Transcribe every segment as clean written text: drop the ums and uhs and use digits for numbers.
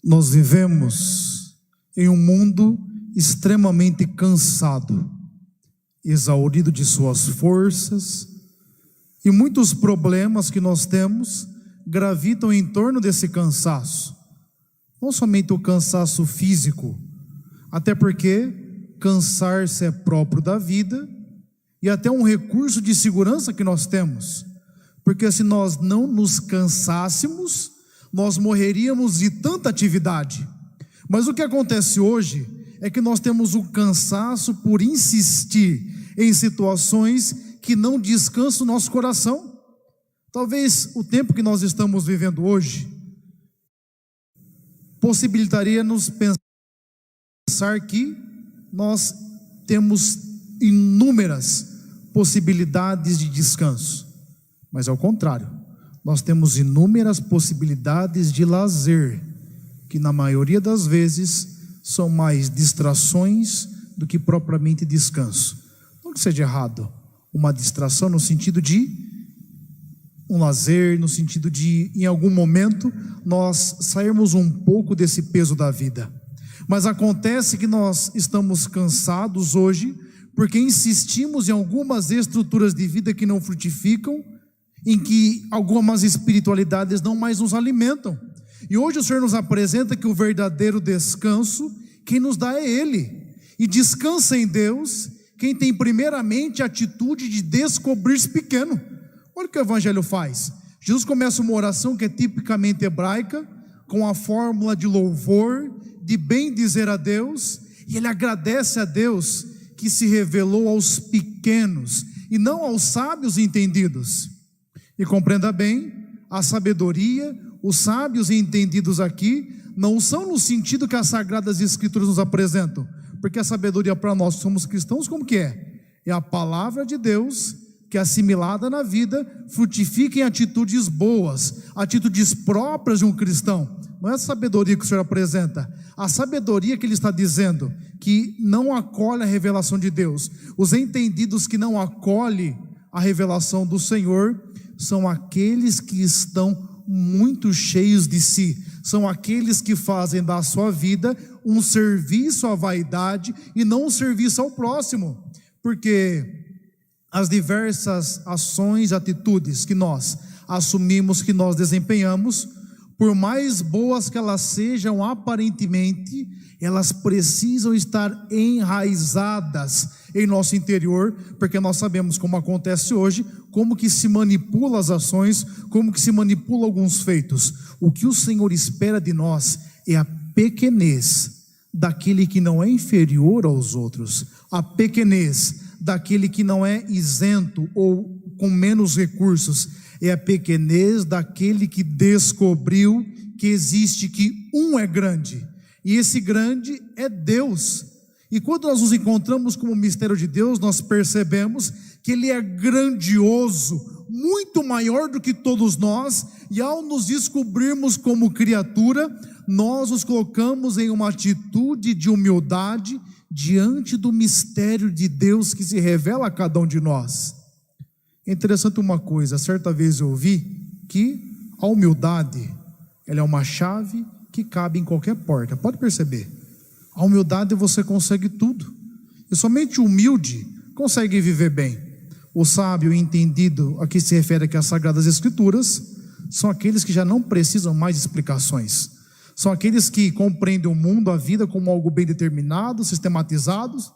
Nós vivemos em um mundo extremamente cansado, exaurido de suas forças, e muitos problemas que nós temos gravitam em torno desse cansaço. Não somente o cansaço físico, até porque cansar-se é próprio da vida e até um recurso de segurança que nós temos, porque se nós não nos cansássemos, nós morreríamos de tanta atividade. Mas o que acontece hoje é que nós temos o cansaço por insistir em situações que não descansam o nosso coração. Talvez o tempo que nós estamos vivendo hoje possibilitaria-nos pensar que nós temos inúmeras possibilidades de descanso, mas ao contrário, nós temos inúmeras possibilidades de lazer, que na maioria das vezes são mais distrações do que propriamente descanso. Não que seja errado uma distração no sentido de um lazer, no sentido de em algum momento nós sairmos um pouco desse peso da vida. Mas acontece que nós estamos cansados hoje porque insistimos em algumas estruturas de vida que não frutificam, em que algumas espiritualidades não mais nos alimentam. E hoje o Senhor nos apresenta que o verdadeiro descanso, quem nos dá é Ele. E descansa em Deus quem tem primeiramente a atitude de descobrir-se pequeno. Olha o que o Evangelho faz. Jesus começa uma oração que é tipicamente hebraica, com a fórmula de louvor, de bem dizer a Deus, e ele agradece a Deus que se revelou aos pequenos e não aos sábios e entendidos. E compreenda bem, a sabedoria, os sábios e entendidos aqui não são no sentido que as Sagradas Escrituras nos apresentam, porque a sabedoria para nós que somos cristãos, como que é? É a palavra de Deus que assimilada na vida frutifica em atitudes boas, atitudes próprias de um cristão. Não é a sabedoria que o Senhor apresenta, a sabedoria que Ele está dizendo que não acolhe a revelação de Deus. Os entendidos que não acolhem a revelação do Senhor são aqueles que estão muito cheios de si, são aqueles que fazem da sua vida um serviço à vaidade e não um serviço ao próximo, porque as diversas ações, atitudes que nós assumimos, que nós desempenhamos, por mais boas que elas sejam aparentemente, elas precisam estar enraizadas em nosso interior, porque nós sabemos como acontece hoje, como que se manipula as ações, como que se manipula alguns feitos. O que o Senhor espera de nós é a pequenez daquele que não é inferior aos outros, a pequenez daquele que não é isento ou com menos recursos, é a pequenez daquele que descobriu que existe, que um é grande, e esse grande é Deus. E quando nós nos encontramos com o mistério de Deus, nós percebemos que Ele é grandioso, muito maior do que todos nós, e ao nos descobrirmos como criatura, nós nos colocamos em uma atitude de humildade diante do mistério de Deus que se revela a cada um de nós. É interessante uma coisa, certa vez eu ouvi que a humildade, ela é uma chave que cabe em qualquer porta. Pode perceber, a humildade você consegue tudo, e somente o humilde consegue viver bem. O sábio e entendido, a que se refere aqui às Sagradas Escrituras, são aqueles que já não precisam mais de explicações, são aqueles que compreendem o mundo, a vida como algo bem determinado, sistematizados,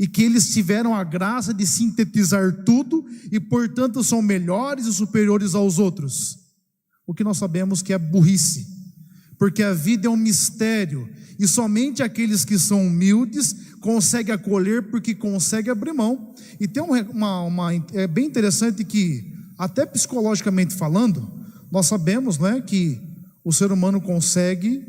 e que eles tiveram a graça de sintetizar tudo, e portanto são melhores e superiores aos outros. O que nós sabemos que é burrice, porque a vida é um mistério, e somente aqueles que são humildes conseguem acolher, porque conseguem abrir mão. E tem é bem interessante que, até psicologicamente falando, nós sabemos, não é, que o ser humano consegue,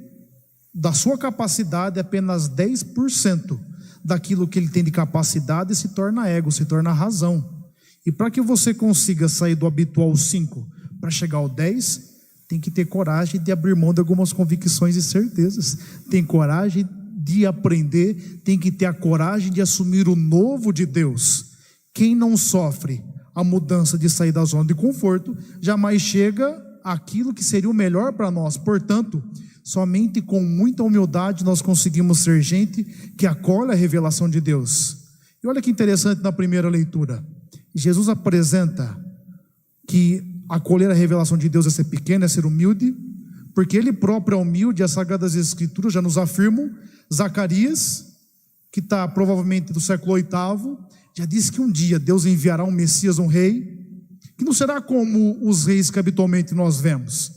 da sua capacidade, apenas 10% daquilo que ele tem de capacidade se torna ego, se torna razão. E para que você consiga sair do habitual 5 para chegar ao 10, tem que ter coragem de abrir mão de algumas convicções e certezas, tem coragem de aprender, tem que ter a coragem de assumir o novo de Deus. Quem não sofre a mudança de sair da zona de conforto, jamais chega àquilo que seria o melhor para nós. Portanto, Somente com muita humildade nós conseguimos ser gente que acolhe a revelação de Deus. E olha que interessante na primeira leitura. Jesus apresenta que acolher a revelação de Deus é ser pequeno, é ser humilde, porque Ele próprio é humilde. As Sagradas Escrituras já nos afirmam. Zacarias, que está provavelmente do século 8º, já disse que um dia Deus enviará um Messias, um rei, que não será como os reis que habitualmente nós vemos.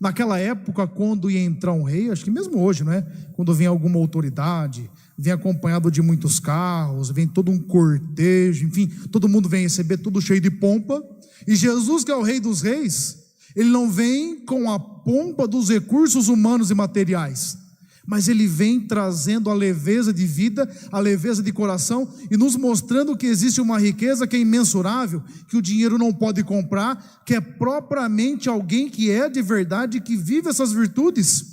Naquela época, quando ia entrar um rei, acho que mesmo hoje, não é? Quando vem alguma autoridade, vem acompanhado de muitos carros, vem todo um cortejo, enfim, todo mundo vem receber, tudo cheio de pompa. E Jesus, que é o Rei dos Reis, Ele não vem com a pompa dos recursos humanos e materiais, mas Ele vem trazendo a leveza de vida, a leveza de coração, e nos mostrando que existe uma riqueza que é imensurável, que o dinheiro não pode comprar, que é propriamente alguém que é de verdade, que vive essas virtudes.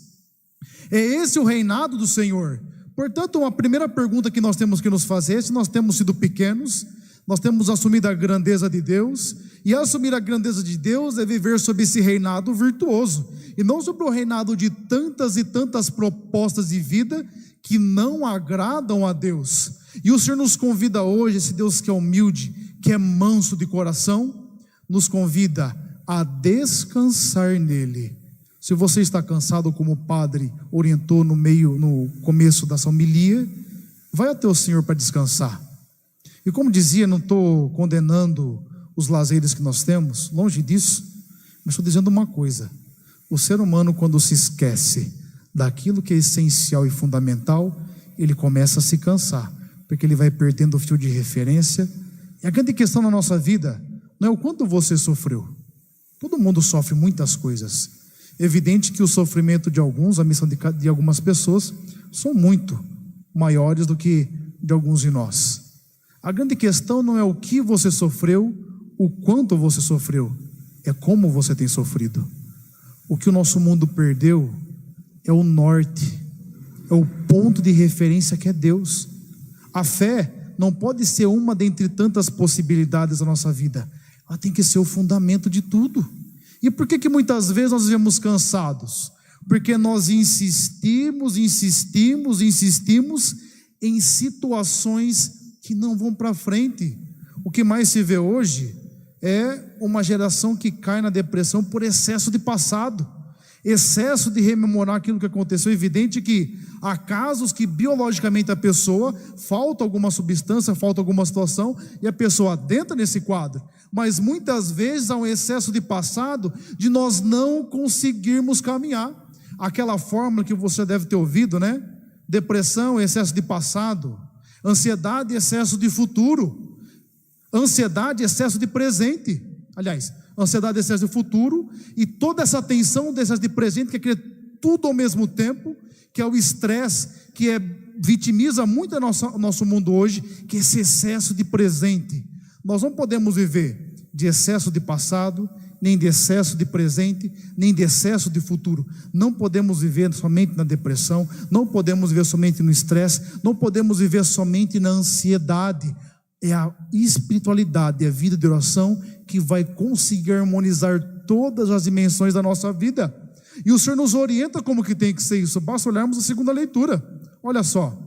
É esse o reinado do Senhor. Portanto, a primeira pergunta que nós temos que nos fazer é se nós temos sido pequenos, nós temos assumido a grandeza de Deus, e assumir a grandeza de Deus é viver sob esse reinado virtuoso, e não sobre o reinado de tantas e tantas propostas de vida que não agradam a Deus. E o Senhor nos convida hoje, esse Deus que é humilde, que é manso de coração, nos convida a descansar nele. Se você está cansado, como o padre orientou no começo dessa homilia, vai até o Senhor para descansar. E como dizia, não estou condenando os lazeres que nós temos, longe disso, mas estou dizendo uma coisa: o ser humano, quando se esquece daquilo que é essencial e fundamental, ele começa a se cansar, porque ele vai perdendo o fio de referência. E a grande questão na nossa vida não é o quanto você sofreu. Todo mundo sofre muitas coisas. É evidente que o sofrimento de alguns, a missão de algumas pessoas, são muito maiores do que de alguns de nós. A grande questão não é o que você sofreu, o quanto você sofreu, é como você tem sofrido. O que o nosso mundo perdeu é o norte, é o ponto de referência que é Deus. A fé não pode ser uma dentre tantas possibilidades da nossa vida, ela tem que ser o fundamento de tudo. E por que muitas vezes nós vivemos cansados? Porque nós insistimos em situações que não vão para frente. O que mais se vê hoje é uma geração que cai na depressão por excesso de passado, excesso de rememorar aquilo que aconteceu. É evidente que há casos que biologicamente a pessoa falta alguma substância, falta alguma situação, e a pessoa adentra nesse quadro, mas muitas vezes há um excesso de passado, de nós não conseguirmos caminhar. Aquela fórmula que você deve ter ouvido, né? Depressão, excesso de passado; ansiedade, excesso de futuro; ansiedade, excesso de presente. Aliás, ansiedade, excesso de futuro, e toda essa tensão de excesso de presente, que é querer tudo ao mesmo tempo, que é o estresse, que vitimiza muito o nosso mundo hoje, que é esse excesso de presente. Nós não podemos viver de excesso de passado, nem de excesso de presente, nem de excesso de futuro. Não podemos viver somente na depressão, não podemos viver somente no estresse, não podemos viver somente na ansiedade. É a espiritualidade, é a vida de oração que vai conseguir harmonizar todas as dimensões da nossa vida. E o Senhor nos orienta como que tem que ser isso. Basta olharmos a segunda leitura. Olha só,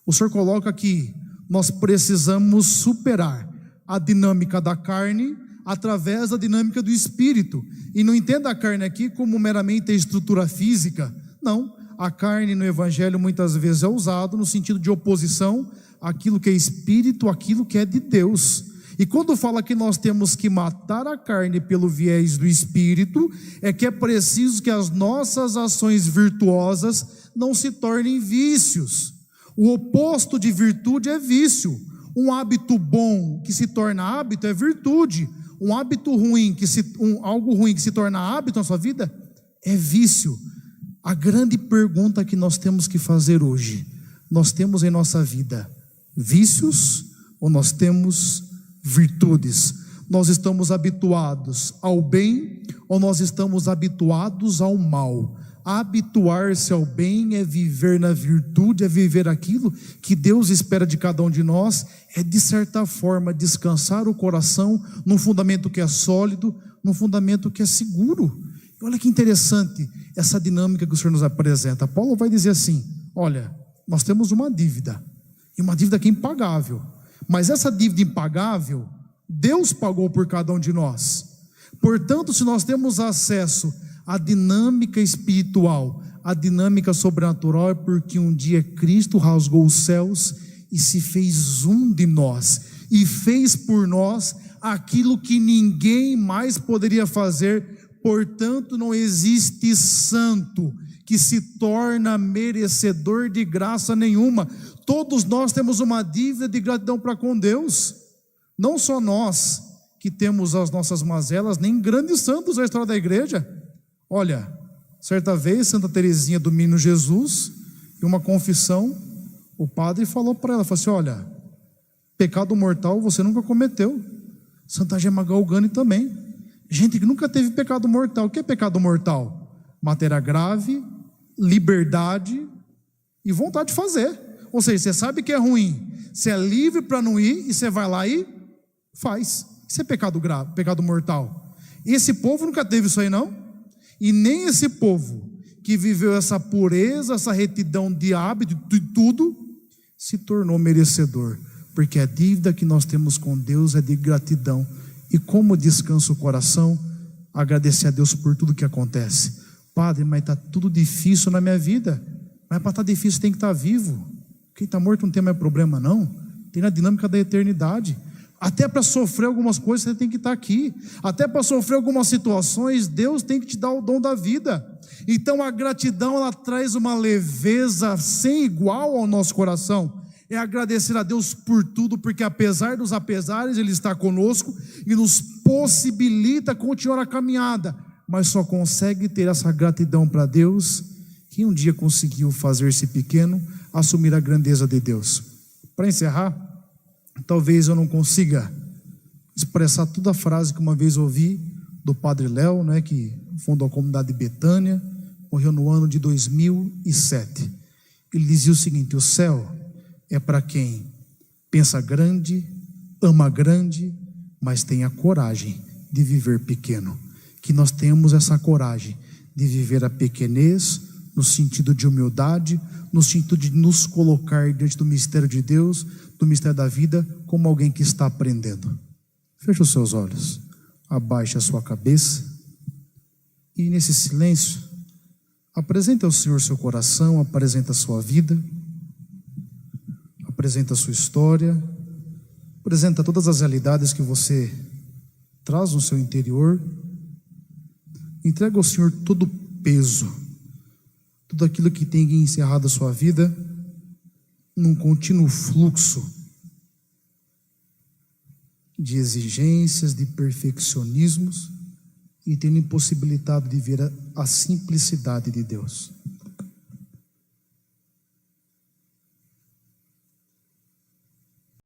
o Senhor coloca que nós precisamos superar a dinâmica da carne através da dinâmica do espírito. E não entenda a carne aqui como meramente a estrutura física. Não, a carne no evangelho muitas vezes é usado no sentido de oposição àquilo que é espírito, àquilo que é de Deus. E quando fala que nós temos que matar a carne pelo viés do espírito, é que é preciso que as nossas ações virtuosas não se tornem vícios. O oposto de virtude é vício. Um hábito bom que se torna hábito é virtude. Um hábito ruim, algo ruim que se torna hábito na sua vida é vício. A grande pergunta que nós temos que fazer hoje: nós temos em nossa vida vícios ou nós temos virtudes? Nós estamos habituados ao bem ou nós estamos habituados ao mal? Habituar-se ao bem é viver na virtude, é viver aquilo que Deus espera de cada um de nós, é de certa forma descansar o coração num fundamento que é sólido, num fundamento que é seguro. Olha que interessante essa dinâmica que o Senhor nos apresenta. Paulo vai dizer assim: olha, nós temos uma dívida, e uma dívida que é impagável, mas essa dívida impagável, Deus pagou por cada um de nós. Portanto, se nós temos acesso à dinâmica espiritual, à dinâmica sobrenatural, é porque um dia Cristo rasgou os céus e se fez um de nós, e fez por nós aquilo que ninguém mais poderia fazer. Portanto, não existe santo que se torna merecedor de graça nenhuma. Todos nós temos uma dívida de gratidão para com Deus. Não só nós que temos as nossas mazelas, nem grandes santos da história da igreja. Olha, certa vez Santa Teresinha do Menino Jesus, em uma confissão, o padre falou para ela, falou assim: olha, pecado mortal você nunca cometeu. Santa Gema Galgani também. Gente que nunca teve pecado mortal. O que é pecado mortal? Matéria grave, liberdade e vontade de fazer. Ou seja, você sabe que é ruim, você é livre para não ir, e você vai lá e faz. Isso é pecado grave, pecado mortal. Esse povo nunca teve isso aí, não. E nem esse povo que viveu essa pureza, essa retidão de hábito, de tudo, se tornou merecedor. Porque a dívida que nós temos com Deus é de gratidão. E como descansa o coração, agradecer a Deus por tudo que acontece. Padre, mas está tudo difícil na minha vida. Mas para estar difícil tem que estar vivo. Quem está morto não tem mais problema não. Tem na dinâmica da eternidade. Até para sofrer algumas coisas você tem que estar aqui. Até para sofrer algumas situações, Deus tem que te dar o dom da vida. Então a gratidão, ela traz uma leveza sem igual ao nosso coração. É agradecer a Deus por tudo, porque apesar dos apesares, Ele está conosco e nos possibilita continuar a caminhada. Mas só consegue ter essa gratidão para Deus quem um dia conseguiu fazer-se pequeno, assumir a grandeza de Deus. Para encerrar, talvez eu não consiga expressar toda a frase que uma vez ouvi do Padre Léo, né, que fundou a comunidade de Betânia, morreu no ano de 2007. Ele dizia o seguinte: o céu é para quem pensa grande, ama grande, mas tem a coragem de viver pequeno. Que nós tenhamos essa coragem de viver a pequenez, no sentido de humildade, no sentido de nos colocar diante do mistério de Deus, do mistério da vida, como alguém que está aprendendo. Feche os seus olhos, abaixe a sua cabeça e nesse silêncio, apresente ao Senhor seu coração, apresente a sua vida, apresenta a sua história, apresenta todas as realidades que você traz no seu interior. Entrega ao Senhor todo o peso, tudo aquilo que tem encerrado a sua vida num contínuo fluxo de exigências, de perfeccionismos, e tendo impossibilitado de ver a simplicidade de Deus.